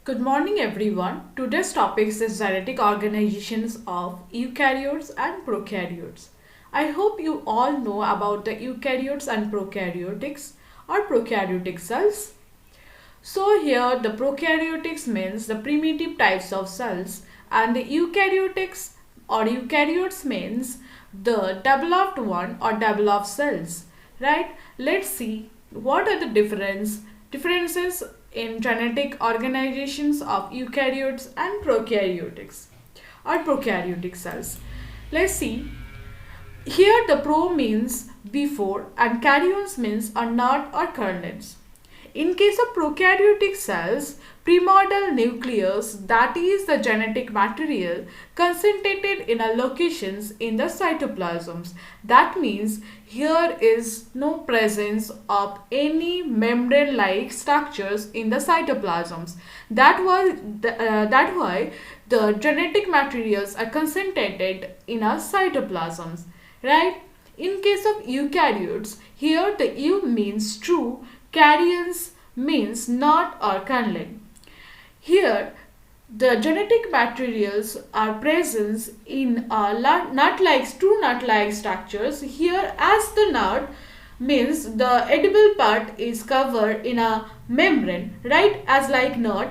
Good morning, everyone. Today's topic is genetic organizations of eukaryotes and prokaryotes. I hope you all know about the eukaryotes and prokaryotics or prokaryotic cells. So here the prokaryotics means the primitive types of cells and the eukaryotics or eukaryotes means the developed one or developed cells. Right? Let's see what are the differences in genetic organizations of eukaryotes and prokaryotics or prokaryotic cells. Let's see. Here the pro means before and karyons means are not or kernels. In case of prokaryotic cells, primordial nucleus, that is the genetic material, concentrated in a locations in the cytoplasms. That means here is no presence of any membrane-like structures in the cytoplasms. That why the genetic materials are concentrated in a cytoplasms, right? In case of eukaryotes, here the eu means true, karyons means not or kernel. Here, the genetic materials are present in true nut-like structures. Here, as the nut means the edible part is covered in a membrane, right? As like nut.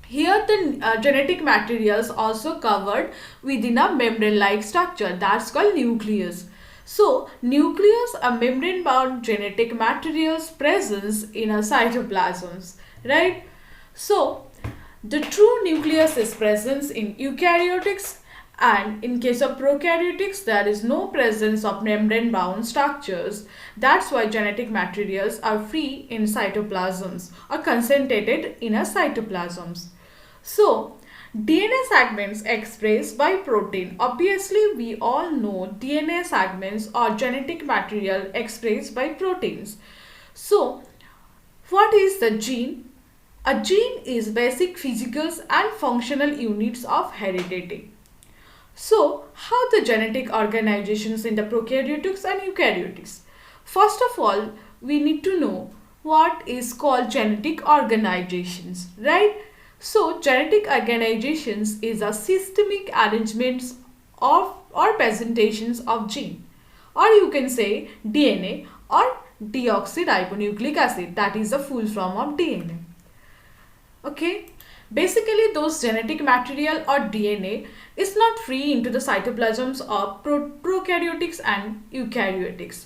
Here, the genetic materials also covered within a membrane-like structure. That's called nucleus. So, nucleus are membrane-bound genetic materials presence in a cytoplasms, right? So, the true nucleus is present in eukaryotics, and in case of prokaryotics there is no presence of membrane-bound structures. That's why genetic materials are free in cytoplasms or concentrated in a cytoplasms. So, DNA segments expressed by protein. Obviously, we all know DNA segments or genetic material expressed by proteins. So, what is the gene? A gene is basic physical and functional units of heredity. So, how the genetic organizations in the prokaryotics and eukaryotics? First of all, we need to know what is called genetic organizations, right? So, genetic organizations is a systemic arrangements of or presentations of gene, or you can say DNA or deoxyribonucleic acid, that is the full form of DNA. Okay, basically those genetic material or DNA is not free into the cytoplasms of prokaryotics and eukaryotics.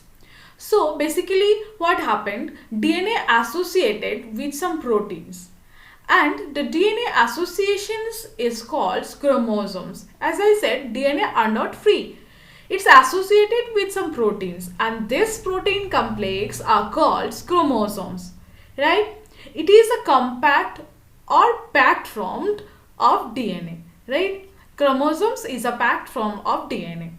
So basically what happened, DNA associated with some proteins, and the DNA associations is called chromosomes. As I said, DNA are not free. It's associated with some proteins, and this protein complex are called chromosomes, right? It is a compact or packed form of DNA, right? Chromosomes is a packed form of DNA.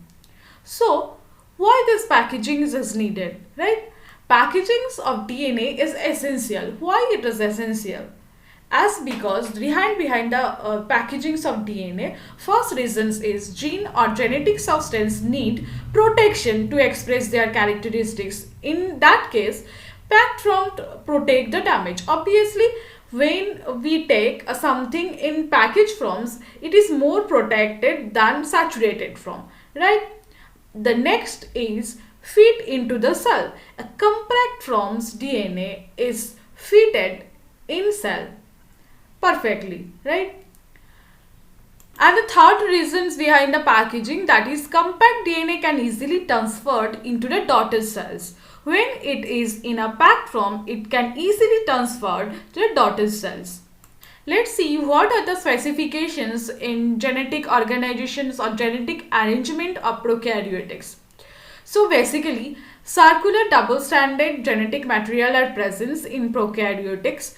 So, why this packaging is needed, right? Packagings of DNA is essential. Why it is essential? As because behind the packagings of DNA, first reasons is gene or genetic substance need protection to express their characteristics. In that case, packed form protect the damage. Obviously, when we take something in package forms, it is more protected than saturated form, right? The next is fit into the cell. A compact form's DNA is fitted in cell perfectly, right? And the third reasons behind the packaging, that is compact DNA can easily transferred into the daughter cells. When it is in a packed form, it can easily transferred to the daughter cells. Let's see what are the specifications in genetic organizations or genetic arrangement of prokaryotics. So basically, circular double-stranded genetic material are present in prokaryotics.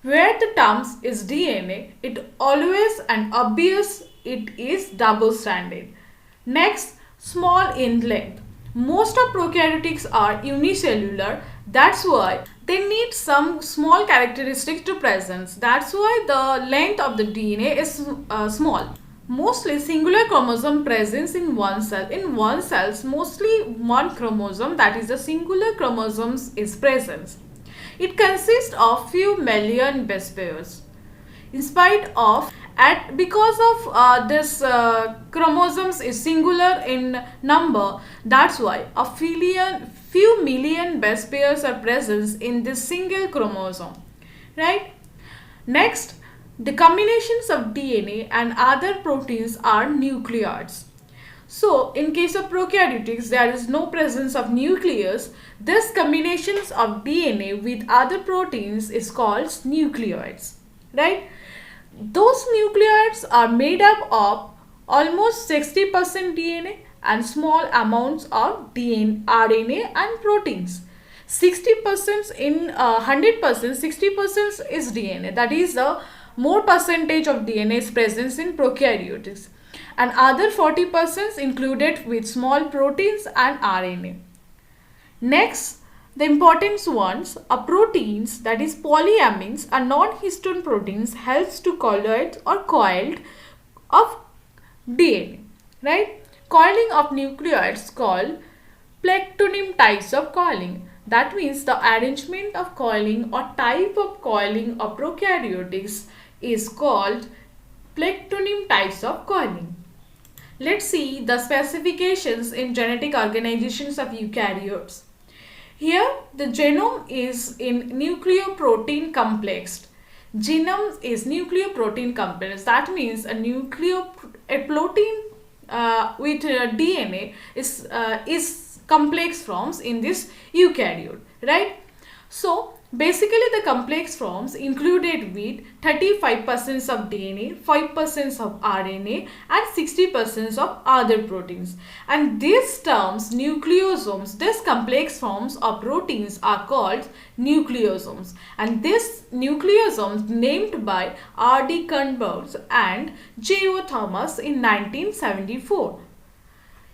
Where the terms is DNA, it always and obvious it is double-stranded. Next, small in length. Most of prokaryotics are unicellular. That's why they need some small characteristics to presence. That's why the length of the DNA is small. Mostly singular chromosome presence in one cell. In one cell, mostly one chromosome, that is the singular chromosomes is present. It consists of few million base pairs. in spite of at because of this chromosomes is singular in number. That's why a few million base pairs are present in this single chromosome, right? Next, the combinations of DNA and other proteins are nucleoids. So, in case of prokaryotes, there is no presence of nucleus. This combinations of DNA with other proteins is called nucleoids, right? Those nucleoids are made up of almost 60% DNA and small amounts of RNA and proteins. 60% in 100%, 60% is DNA. That is the more percentage of DNA is present in prokaryotes, and other 40% included with small proteins and RNA. Next, the important ones are proteins, that is polyamines are non-histone proteins, helps to colloid or coiled of DNA, right? Coiling of nucleoids called plectonym types of coiling. That means the arrangement of coiling or type of coiling of prokaryotes is called plectonym types of coiling. Let's see the specifications in genetic organizations of eukaryotes. Here the genome is in nucleoprotein complex. Genome is nucleoprotein complex. That means a protein with DNA is complex forms in this eukaryote, right? So basically the complex forms included with 35% of DNA, 5% of RNA and 60% of other proteins. And these terms nucleosomes, these complex forms of proteins are called nucleosomes. And these nucleosomes named by R.D. Kernberg and J.O. Thomas in 1974.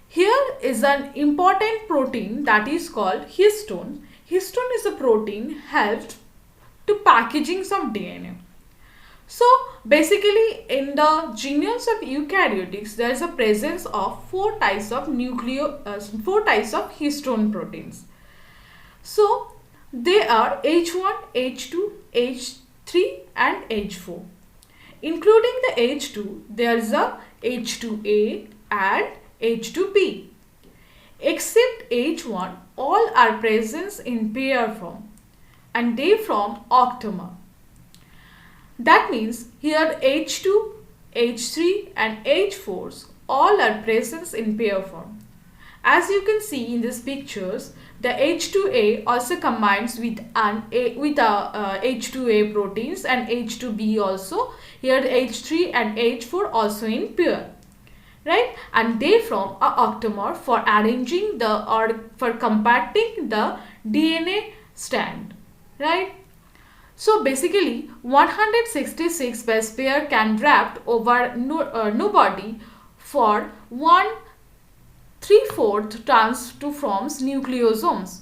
Here is an important protein that is called histone. Histone is a protein helped to packaging of DNA. So basically in the genomes of eukaryotes there is a presence of four types of histone proteins. So they are H1, H2, H3 and H4. Including the H2 there is a H2A and H2B. Except H1, all are present in pair form and they form octamer. That means here H2, H3 and H4s all are present in pair form. As you can see in these pictures, the H2A also combines with H2A proteins and H2B also. Here the H3 and H4 also in pair. Right, and they form a octamer for arranging for compacting the DNA strand, right? So basically 166 base pair can wrap over nobody for 1/3 trans to forms nucleosomes.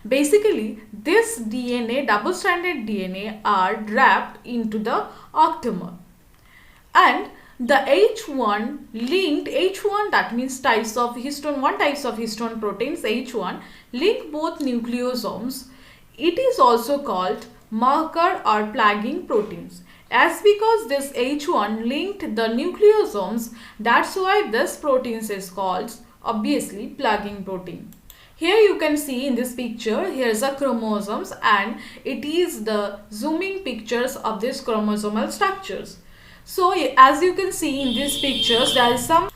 Basically this DNA, double-stranded DNA are wrapped into the octamer, and the H1 linked H1, that means types of histone proteins H1 link both nucleosomes. It is also called marker or plugging proteins. As because this H1 linked the nucleosomes, that's why this protein is called obviously plugging protein. Here you can see in this picture, here is a chromosomes and it is the zooming pictures of these chromosomal structures. So as you can see in these pictures, there are some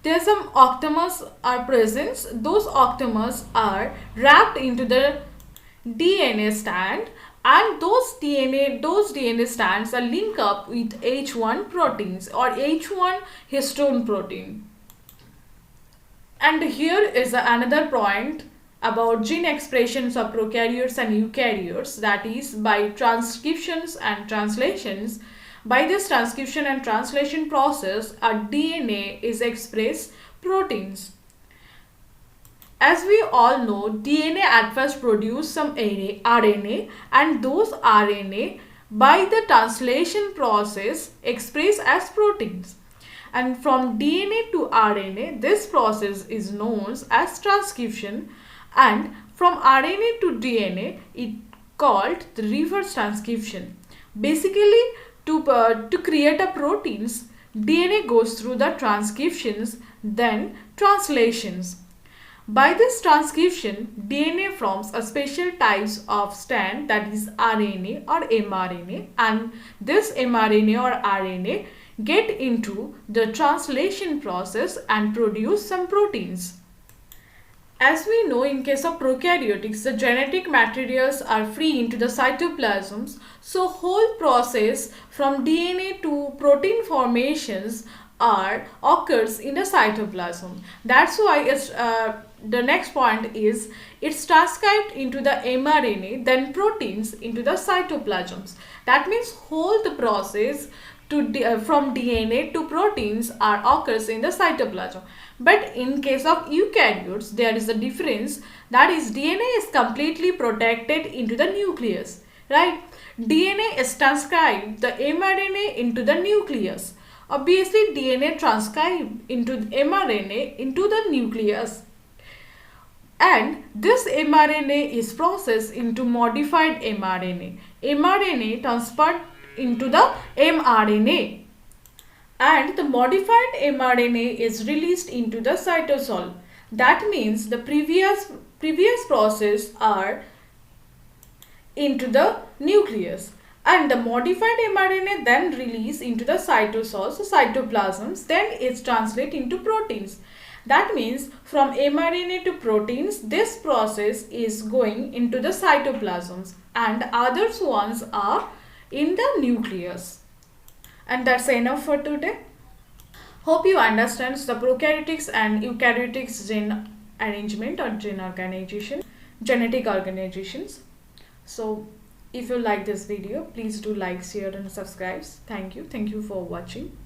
octamers are present. Those octamers are wrapped into the DNA strand, and those DNA strands are linked up with H1 proteins or H1 histone protein. And here is another point about gene expressions of prokaryotes and eukaryotes, that is by transcriptions and translations. By this transcription and translation process, a DNA is expressed proteins. As we all know, DNA at first produce some RNA, and those RNA by the translation process express as proteins. And from DNA to RNA, this process is known as transcription, and from RNA to DNA, it called the reverse transcription. Basically, to create a proteins, DNA goes through the transcriptions, then translations. By this transcription, DNA forms a special types of strand, that is RNA or mRNA, and this mRNA or RNA get into the translation process and produce some proteins. As we know, in case of prokaryotics, the genetic materials are free into the cytoplasms. So whole process from DNA to protein formations occurs in the cytoplasm. That's why the next point is it's transcribed into the mRNA, then proteins into the cytoplasms. That means whole the process from DNA to proteins occurs in the cytoplasm. But in case of eukaryotes, there is a difference, that is DNA is completely protected into the nucleus, right? DNA is transcribed the mRNA into the nucleus. Obviously, DNA transcribed into mRNA into the nucleus, and this mRNA is processed into modified mRNA. mRNA transferred into the mRNA, and the modified mRNA is released into the cytosol. That means the previous process are into the nucleus, and the modified mRNA then released into the cytosol, so cytoplasms, then it's translated into proteins. That means from mRNA to proteins, this process is going into the cytoplasms, and others ones are in the nucleus. And that's enough for today. Hope you understand the prokaryotics and eukaryotics gene arrangement or gene organization, genetic organizations. So if you like this video, please do like, share and subscribe. Thank you for watching.